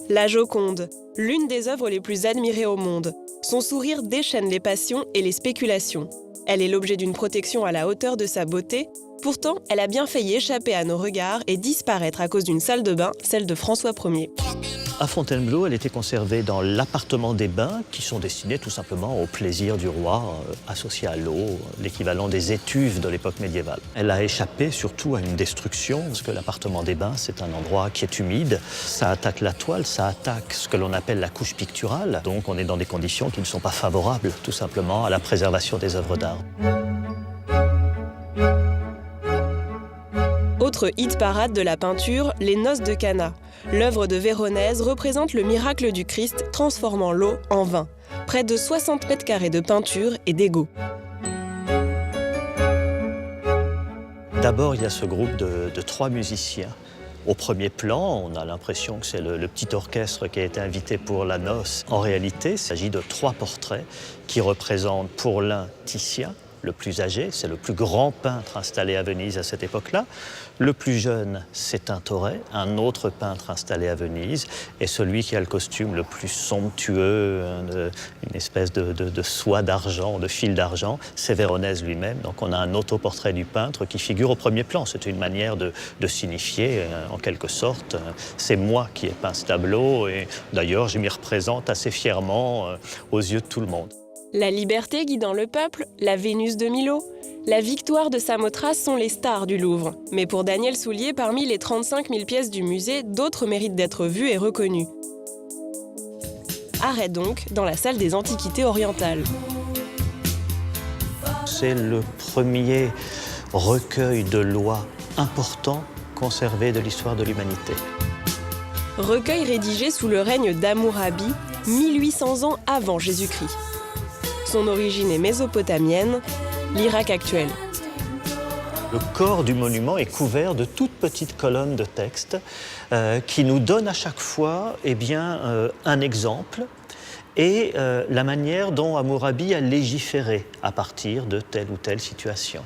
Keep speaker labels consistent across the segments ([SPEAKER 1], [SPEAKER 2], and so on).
[SPEAKER 1] La Joconde, l'une des œuvres les plus admirées au monde. Son sourire déchaîne les passions et les spéculations. Elle est l'objet d'une protection à la hauteur de sa beauté. Pourtant, elle a bien failli échapper à nos regards et disparaître à cause d'une salle de bain, celle de François Ier.
[SPEAKER 2] À Fontainebleau, elle était conservée dans l'appartement des bains qui sont destinés tout simplement au plaisir du roi, associé à l'eau, l'équivalent des étuves de l'époque médiévale. Elle a échappé surtout à une destruction, parce que l'appartement des bains, c'est un endroit qui est humide. Ça attaque la toile, ça attaque ce que l'on appelle la couche picturale. Donc on est dans des conditions qui ne sont pas favorables, tout simplement, à la préservation des œuvres d'art.
[SPEAKER 1] Autre hit parade de la peinture, les Noces de Cana. L'œuvre de Véronèse représente le miracle du Christ transformant l'eau en vin. Près de 60 mètres carrés de peinture et d'égaux.
[SPEAKER 2] D'abord, il y a ce groupe de 3 musiciens. Au premier plan, on a l'impression que c'est le petit orchestre qui a été invité pour la noce. En réalité, il s'agit de 3 portraits qui représentent pour l'un Titien, le plus âgé, c'est le plus grand peintre installé à Venise à cette époque-là. Le plus jeune, c'est Tintoret, un autre peintre installé à Venise. Et celui qui a le costume le plus somptueux, une espèce de soie d'argent, de fil d'argent, c'est Véronèse lui-même. Donc on a un autoportrait du peintre qui figure au premier plan. C'est une manière de signifier, en quelque sorte, c'est moi qui ai peint ce tableau. Et d'ailleurs, je m'y représente assez fièrement aux yeux de tout le monde.
[SPEAKER 1] La liberté guidant le peuple, la Vénus de Milo, la victoire de Samothrace sont les stars du Louvre. Mais pour Daniel Soulier, parmi les 35 000 pièces du musée, d'autres méritent d'être vues et reconnues. Arrêt donc dans la salle des Antiquités orientales.
[SPEAKER 2] C'est le premier recueil de lois important conservé de l'histoire de l'humanité.
[SPEAKER 1] Recueil rédigé sous le règne d'Hammurabi, 1800 ans avant Jésus-Christ. Son origine est mésopotamienne, l'Irak actuel.
[SPEAKER 2] Le corps du monument est couvert de toutes petites colonnes de texte qui nous donnent à chaque fois un exemple et la manière dont Hammurabi a légiféré à partir de telle ou telle situation.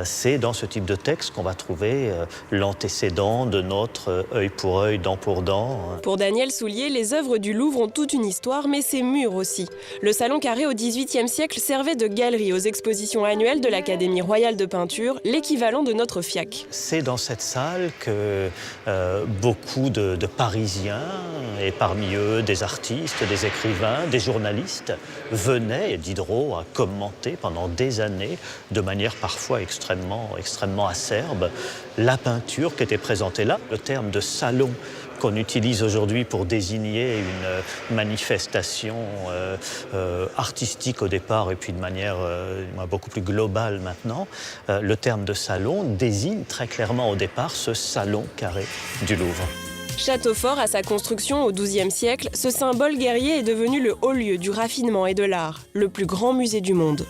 [SPEAKER 2] C'est dans ce type de texte qu'on va trouver l'antécédent de notre œil pour œil, dent pour dent.
[SPEAKER 1] Pour Daniel Soulier, les œuvres du Louvre ont toute une histoire, mais ses murs aussi. Le salon carré au XVIIIe siècle servait de galerie aux expositions annuelles de l'Académie royale de peinture, l'équivalent de notre FIAC.
[SPEAKER 2] C'est dans cette salle que beaucoup de Parisiens, et parmi eux des artistes, des écrivains, des journalistes, venaient, et Diderot a commenté pendant des années, de manière parfois extrêmement acerbe, la peinture qui était présentée là. Le terme de salon qu'on utilise aujourd'hui pour désigner une manifestation artistique au départ et puis de manière beaucoup plus globale maintenant, le terme de salon désigne très clairement au départ ce salon carré du Louvre.
[SPEAKER 1] Château fort à sa construction au XIIe siècle, ce symbole guerrier est devenu le haut lieu du raffinement et de l'art, le plus grand musée du monde.